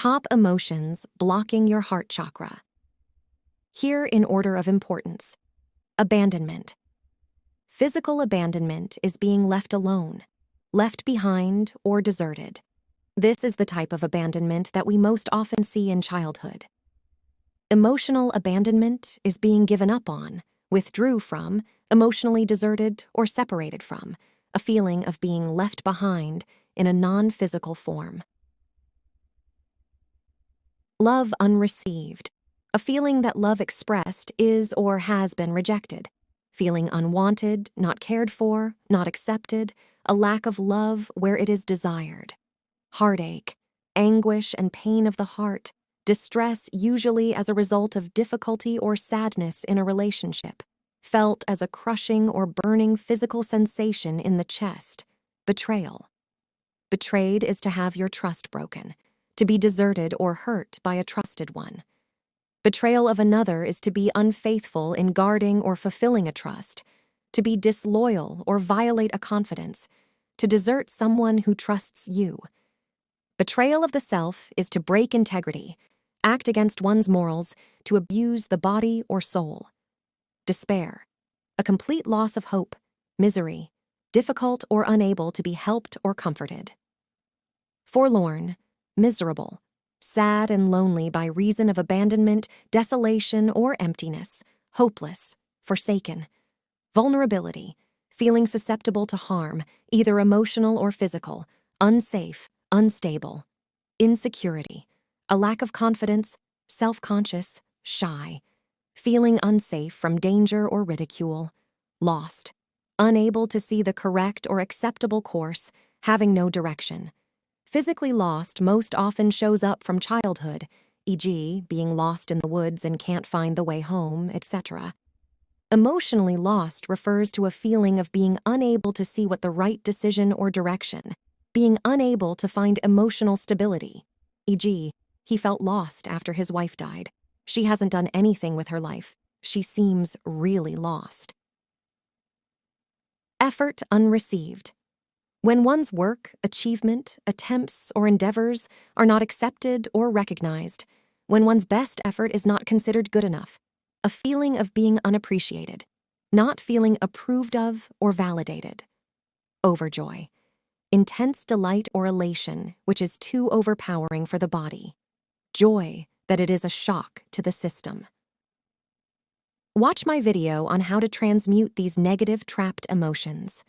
Top emotions blocking your heart chakra. Here in order of importance. Abandonment. Physical abandonment is being left alone, left behind, or deserted. This is the type of abandonment that we most often see in childhood. Emotional abandonment is being given up on, withdrew from, emotionally deserted, or separated from, a feeling of being left behind in a non-physical form. Love unreceived. A feeling that love expressed is or has been rejected. Feeling unwanted, not cared for, not accepted, a lack of love where it is desired. Heartache, anguish and pain of the heart, distress usually as a result of difficulty or sadness in a relationship, felt as a crushing or burning physical sensation in the chest. Betrayal. Betrayed is to have your trust broken, to be deserted or hurt by a trusted one. Betrayal of another is to be unfaithful in guarding or fulfilling a trust, to be disloyal or violate a confidence, to desert someone who trusts you. Betrayal of the self is to break integrity, act against one's morals, to abuse the body or soul. Despair. A complete loss of hope, misery, difficult or unable to be helped or comforted. Forlorn, miserable, sad and lonely by reason of abandonment, desolation, or emptiness, hopeless, forsaken. Vulnerability, feeling susceptible to harm, either emotional or physical, unsafe, unstable. Insecurity, a lack of confidence, self-conscious, shy. Feeling unsafe from danger or ridicule. Lost, unable to see the correct or acceptable course, having no direction. Physically lost most often shows up from childhood, e.g., being lost in the woods and can't find the way home, etc. Emotionally lost refers to a feeling of being unable to see what the right decision or direction, being unable to find emotional stability, e.g., he felt lost after his wife died. She hasn't done anything with her life. She seems really lost. Effort unreceived. When one's work, achievement, attempts, or endeavors are not accepted or recognized, when one's best effort is not considered good enough, a feeling of being unappreciated, not feeling approved of or validated. Overjoy. Intense delight or elation which is too overpowering for the body. Joy that it is a shock to the system. Watch my video on how to transmute these negative trapped emotions.